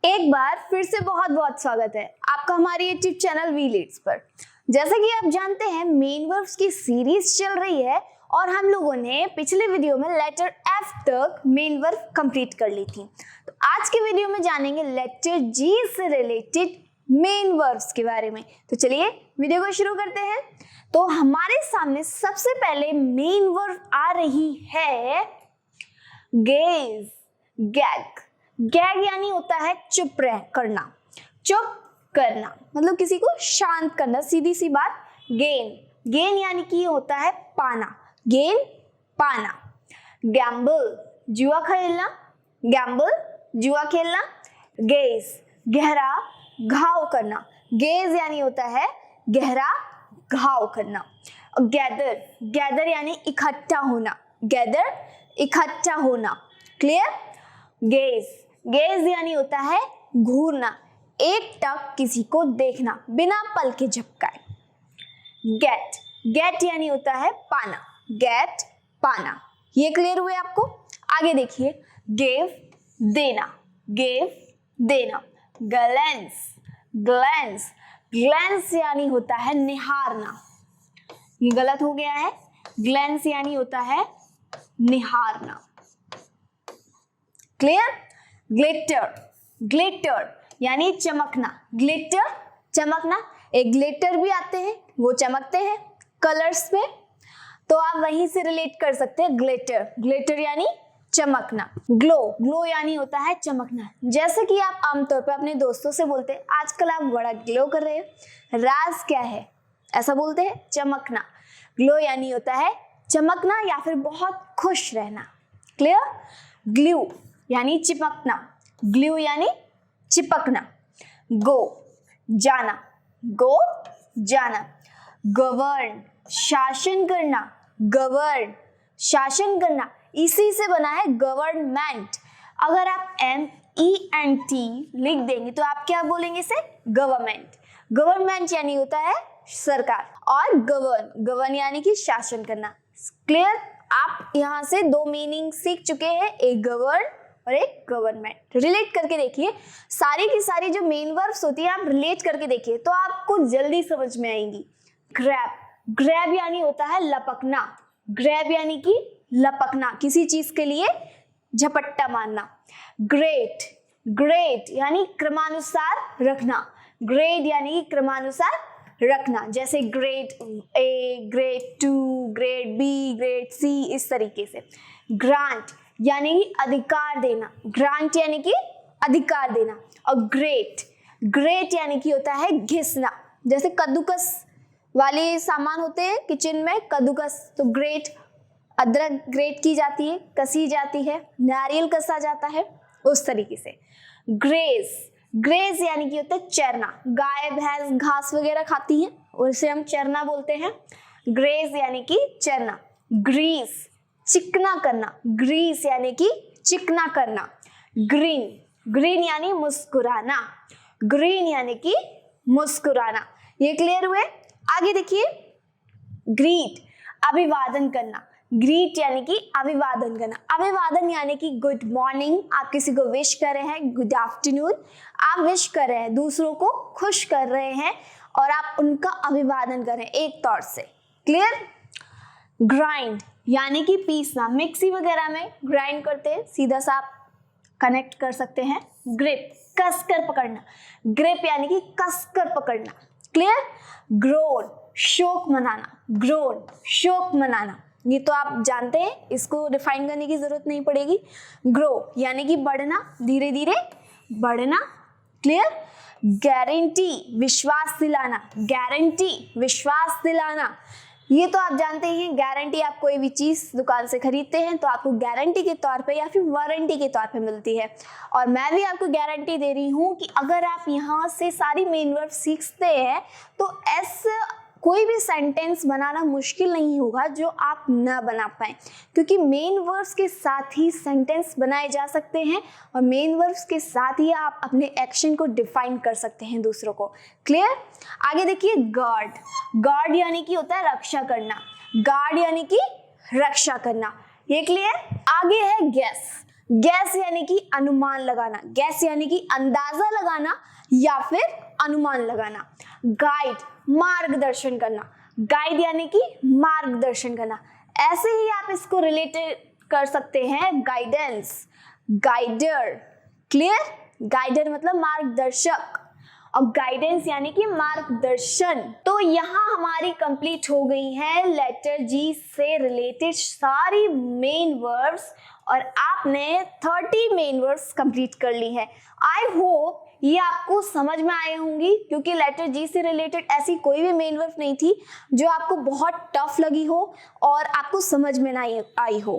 एक बार फिर से बहुत बहुत स्वागत है आपका हमारे यूट्यूब चैनल वी लीड्स पर। जैसे कि आप जानते हैं मेन वर्ब्स की सीरीज चल रही है और हम लोगों ने पिछले वीडियो में लेटर एफ तक मेन वर्ब कंप्लीट कर ली थी। तो आज के वीडियो में जानेंगे लेटर जी से रिलेटेड मेन वर्ब्स के बारे में। तो चलिए वीडियो को शुरू करते हैं। तो हमारे सामने सबसे पहले मेन वर्ब आ रही है गेज, गैग। गैग यानी होता है चुप रह करना, चुप करना मतलब किसी को शांत करना, सीधी सी बात। गेन, गेन यानी कि होता है पाना, गेन पाना। गैम्बल, जुआ खेलना, गैम्बल जुआ खेलना। गेज, गहरा घाव करना, गेज यानी होता है गहरा घाव करना। गैदर, गैदर यानी इकट्ठा होना, गैदर इकट्ठा होना। क्लियर। गेज, गेज यानी होता है घूरना, एक टक किसी को देखना बिना पल के झपकाए। गेट, गेट यानी होता है पाना, गेट पाना। ये क्लियर हुए आपको। आगे देखिए, गेव देना, गेव देना। ग्लैंस, ग्लैंस, ग्लैंस यानी होता है निहारना। ये गलत हो गया है, ग्लैंस यानी होता है निहारना। क्लियर। ग्लिटर, ग्लिटर यानी चमकना, ग्लिटर चमकना। एक ग्लिटर भी आते हैं, वो चमकते हैं कलर्स में, तो आप वहीं से रिलेट कर सकते हैं ग्लिटर, ग्लिटर यानी चमकना। ग्लो, ग्लो यानी होता है चमकना। जैसे कि आप आमतौर पर अपने दोस्तों से बोलते हैं आजकल आप बड़ा ग्लो कर रहे हो, राज क्या है, ऐसा बोलते हैं, चमकना। ग्लो यानी होता है चमकना या फिर बहुत खुश रहना। क्लियर। ग्लू यानी चिपकना, ग्लू यानी चिपकना। गो, जाना, गो जाना। गवर्न, शासन करना, गवर्न शासन करना। इसी से बना है गवर्नमेंट। अगर आप MENT लिख देंगे तो आप क्या बोलेंगे इसे, गवर्नमेंट। गवर्नमेंट यानी होता है सरकार, और गवर्न, गवर्न यानी कि शासन करना। क्लियर। आप यहाँ से दो मीनिंग सीख चुके हैं, एक गवर्न और एक गवर्नमेंट। रिलेट करके देखिए, सारी की सारी जो मेन वर्ब्स होती है आप रिलेट करके देखिए तो आपको जल्दी समझ में आएंगी। ग्रैब, ग्रैब यानी होता है लपकना, ग्रैब यानी कि लपकना, किसी चीज के लिए झपट्टा मारना। ग्रेट, ग्रेट यानी क्रमानुसार रखना, ग्रेड यानी कि क्रमानुसार रखना। जैसे grade A, grade 2, grade B, grade C, इस तरीके से। ग्रांट यानी कि अधिकार देना, ग्रांट यानी कि अधिकार देना। और ग्रेट, ग्रेट यानी कि होता है घिसना। जैसे कद्दूकस वाले सामान होते हैं किचन में, कद्दूकस, तो ग्रेट, अदरक ग्रेट की जाती है, कसी जाती है, नारियल कसा जाता है, उस तरीके से। ग्रेज, ग्रेज यानी कि होता है चरना, गाय भैंस घास वगैरह खाती हैं, उसे हम चरना बोलते हैं। ग्रेज यानी कि चरना। ग्रीस, चिकना करना, ग्रीस यानी कि चिकना करना। ग्रीन, ग्रीन यानी मुस्कुराना, ग्रीन यानी कि मुस्कुराना। ये क्लियर हुए। आगे देखिए, ग्रीट, अभिवादन करना, ग्रीट यानी कि अभिवादन करना। अभिवादन यानी कि गुड मॉर्निंग, आप किसी को विश कर रहे हैं, गुड आफ्टरनून, आप विश कर रहे हैं, दूसरों को खुश कर रहे हैं और आप उनका अभिवादन कर रहे हैं एक तौर से। क्लियर। ग्राइंड यानी कि पीसना, मिक्सी वगैरह में ग्राइंड करते हैं, सीधा सा आप कनेक्ट कर सकते हैं। ग्रिप, कसकर पकड़ना, ग्रिप यानी कि कसकर पकड़ना। क्लियर। ग्रोन, शोक मनाना, ग्रोन शोक मनाना। ये तो आप जानते हैं, इसको डिफाइन करने की जरूरत नहीं पड़ेगी। ग्रो यानी कि बढ़ना, धीरे धीरे बढ़ना। क्लियर। गारंटी, विश्वास दिलाना, गारंटी विश्वास दिलाना। ये तो आप जानते हैं, गारंटी आप कोई भी चीज दुकान से खरीदते हैं तो आपको गारंटी के तौर पे या फिर वारंटी के तौर पे मिलती है, और मैं भी आपको गारंटी दे रही हूँ कि अगर आप यहाँ से सारी मेन वर्ब सीखते हैं तो ऐसा कोई भी सेंटेंस बनाना मुश्किल नहीं होगा जो आप ना बना पाए, क्योंकि मेन वर्ब्स के साथ ही सेंटेंस बनाए जा सकते हैं और मेन वर्ब्स के साथ ही आप अपने एक्शन को डिफाइन कर सकते हैं दूसरों को। क्लियर। आगे देखिए, गार्ड, गार्ड यानी कि होता है रक्षा करना, गार्ड यानी कि रक्षा करना। ये क्लियर। आगे है गेस, गैस यानी कि अनुमान लगाना, गैस यानी कि अंदाजा लगाना या फिर अनुमान लगाना। गाइड मार्गदर्शन करना, गाइड यानी कि मार्गदर्शन करना। ऐसे ही आप इसको रिलेटेड कर सकते हैं गाइडेंस, गाइडर। क्लियर? गाइडर मतलब मार्गदर्शक और गाइडेंस यानी कि मार्गदर्शन। तो यहाँ हमारी कंप्लीट हो गई है लेटर जी से रिलेटेड सारी मेन वर्ब्स और आपने 30 मेन वर्ब्स कंप्लीट कर ली है। आई होप ये आपको समझ में आए होंगी, क्योंकि लेटर जी से रिलेटेड ऐसी कोई भी मेन वर्ब नहीं थी जो आपको बहुत टफ लगी हो और आपको समझ में नहीं आई हो।